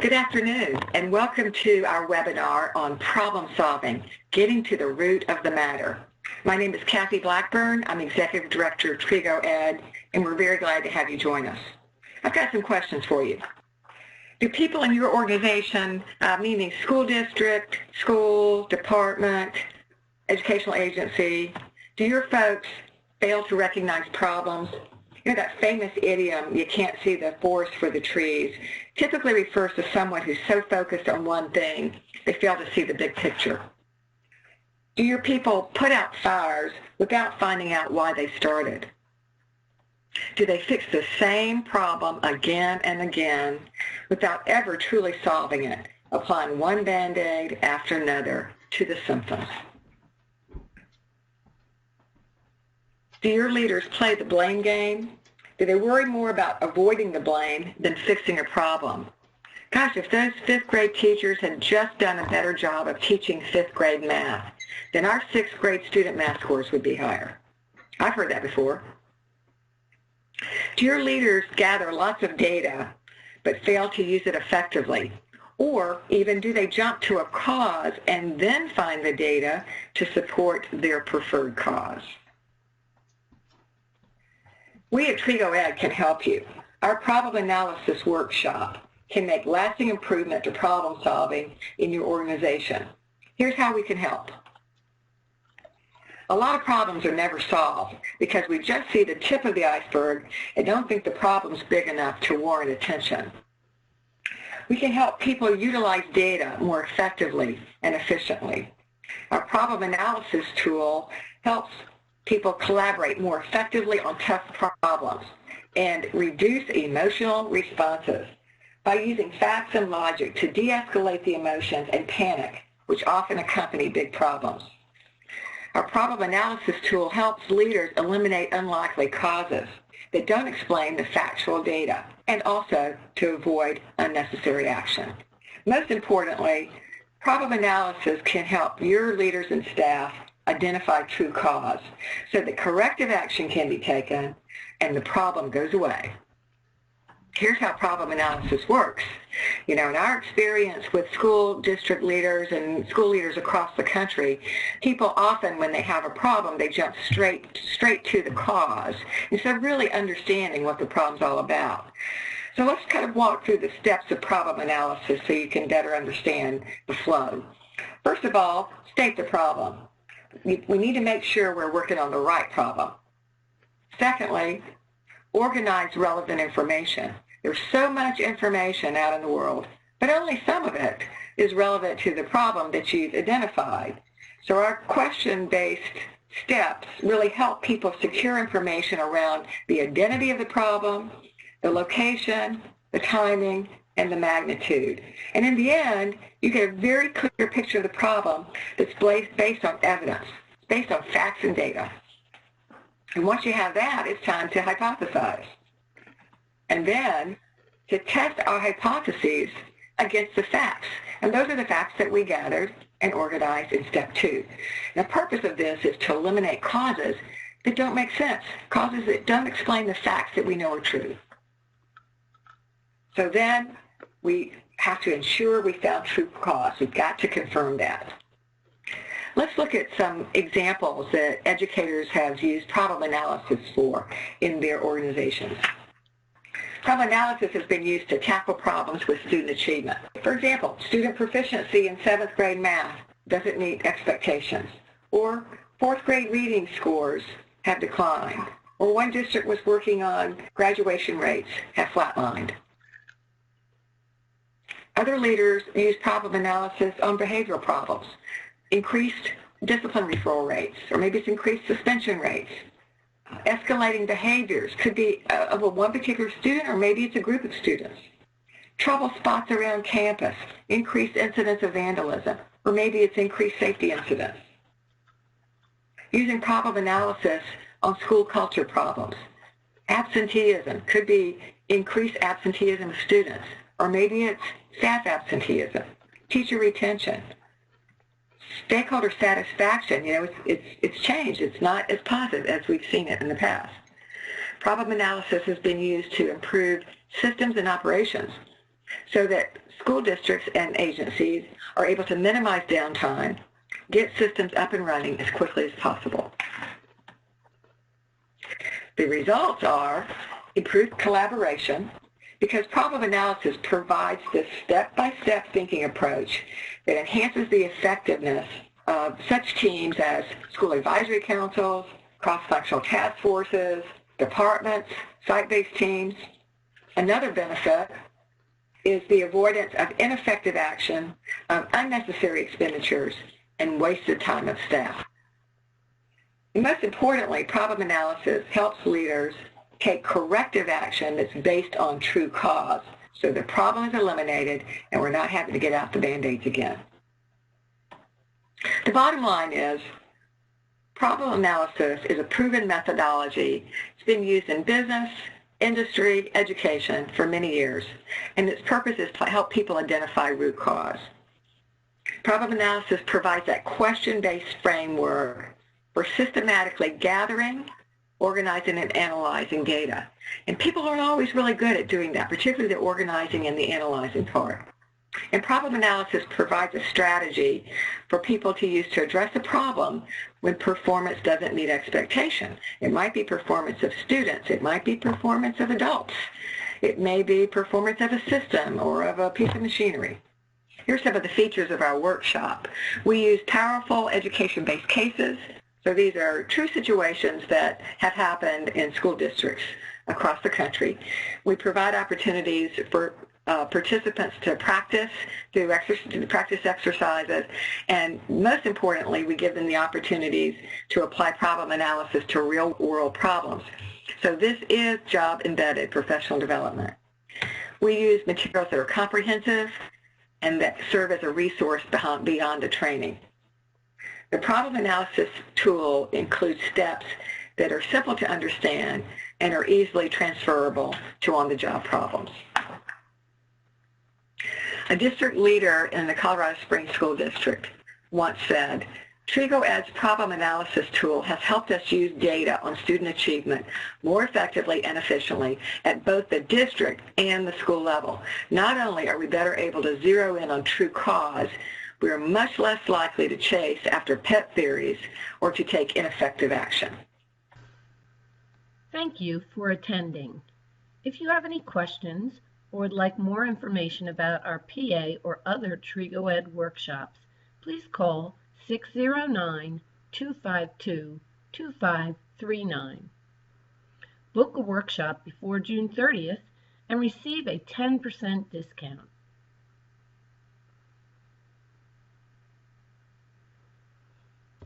Good afternoon, and welcome to our webinar on problem solving, getting to the root of the matter. My name is Kathy Blackburn. I'm Executive Director of TregoED, and we're very glad to have you join us. I've got some questions for you. Do people in your organization, meaning school district, school, department, educational agency, do your folks fail to recognize problems? You know, that famous idiom, you can't see the forest for the trees, typically refers to someone who's so focused on one thing, they fail to see the big picture. Do your people put out fires without finding out why they started? Do they fix the same problem again and again without ever truly solving it, applying one Band-Aid after another to the symptoms? Do your leaders play the blame game? Do they worry more about avoiding the blame than fixing a problem? Gosh, if those fifth grade teachers had just done a better job of teaching fifth grade math, then our sixth grade student math scores would be higher. I've heard that before. Do your leaders gather lots of data but fail to use it effectively? Or even do they jump to a cause and then find the data to support their preferred cause? We at TregoED can help you. Our problem analysis workshop can make lasting improvement to problem solving in your organization. Here's how we can help. A lot of problems are never solved because we just see the tip of the iceberg and don't think the problem's big enough to warrant attention. We can help people utilize data more effectively and efficiently. Our problem analysis tool helps people collaborate more effectively on tough problems and reduce emotional responses by using facts and logic to de-escalate the emotions and panic which often accompany big problems. Our problem analysis tool helps leaders eliminate unlikely causes that don't explain the factual data and also to avoid unnecessary action. Most importantly, problem analysis can help your leaders and staff identify true cause so that corrective action can be taken and the problem goes away. Here's how problem analysis works. You know, in our experience with school district leaders and school leaders across the country, people often, when they have a problem, they jump straight to the cause instead of really understanding what the problem's all about. So let's kind of walk through the steps of problem analysis so you can better understand the flow. First of all, state the problem. We need to make sure we're working on the right problem. Secondly, organize relevant information. There's so much information out in the world, but only some of it is relevant to the problem that you've identified. So our question-based steps really help people secure information around the identity of the problem, the location, the timing, and the magnitude. And in the end, you get a very clear picture of the problem that's based on evidence, based on facts and data. And once you have that, it's time to hypothesize. And then to test our hypotheses against the facts. And those are the facts that we gathered and organized in step 2. The purpose of this is to eliminate causes that don't make sense, causes that don't explain the facts that we know are true. So then we have to ensure we found true cause. We've got to confirm that. Let's look at some examples that educators have used problem analysis for in their organizations. Problem analysis has been used to tackle problems with student achievement. For example, student proficiency in 7th grade math doesn't meet expectations, or 4th grade reading scores have declined, or one district was working on graduation rates have flatlined. Other leaders use problem analysis on behavioral problems, increased discipline referral rates, or maybe it's increased suspension rates. Escalating behaviors could be of one particular student, or maybe it's a group of students. Trouble spots around campus, increased incidents of vandalism, or maybe it's increased safety incidents. Using problem analysis on school culture problems. Absenteeism could be increased absenteeism of students, or maybe it's staff absenteeism, teacher retention, stakeholder satisfaction. You know, it's changed. It's not as positive as we've seen it in the past. Problem analysis has been used to improve systems and operations. so that school districts and agencies are able to minimize downtime, get systems up and running as quickly as possible. The results are improved collaboration, because problem analysis provides this step-by-step thinking approach that enhances the effectiveness of such teams as school advisory councils, cross-functional task forces, departments, site-based teams. Another benefit is the avoidance of ineffective action, of unnecessary expenditures, and wasted time of staff. And most importantly, problem analysis helps leaders take corrective action that's based on true cause, so the problem is eliminated and we're not having to get out the Band-Aids again. The bottom line is, problem analysis is a proven methodology. It's been used in business, industry, education for many years, and its purpose is to help people identify root cause. Problem analysis provides that question-based framework for systematically gathering, organizing, and analyzing data. And people aren't always really good at doing that, particularly the organizing and the analyzing part. And problem analysis provides a strategy for people to use to address a problem when performance doesn't meet expectation. It might be performance of students. It might be performance of adults. It may be performance of a system or of a piece of machinery. Here's some of the features of our workshop. We use powerful education-based cases. So these are true situations that have happened in school districts across the country. We provide opportunities for participants to practice, do practice exercises, and most importantly, we give them the opportunities to apply problem analysis to real-world problems. So this is job-embedded professional development. We use materials that are comprehensive and that serve as a resource beyond the training. The problem analysis tool includes steps that are simple to understand and are easily transferable to on-the-job problems. A district leader in the Colorado Springs School District once said, TregoED's problem analysis tool has helped us use data on student achievement more effectively and efficiently at both the district and the school level. Not only are we better able to zero in on true cause, we are much less likely to chase after pet theories or to take ineffective action. Thank you for attending. If you have any questions or would like more information about our PA or other TregoED workshops, please call 609-252-2539. Book a workshop before June 30th and receive a 10% discount.